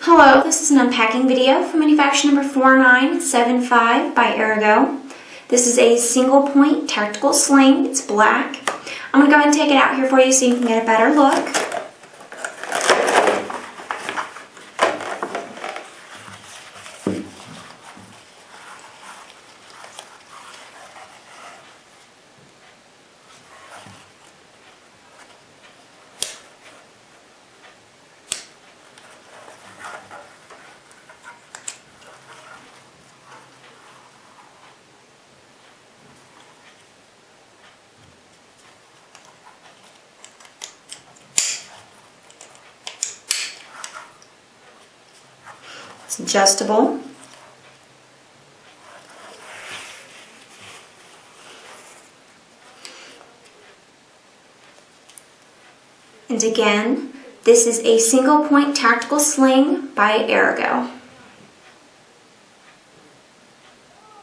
Hello, this is an unpacking video for manufacturer number 4975 by Ergo. This is a single point tactical sling. It's black. I'm going to go ahead and take it out here for you so you can get a better look. It's adjustable. And again, this is a single point tactical sling by Ergo.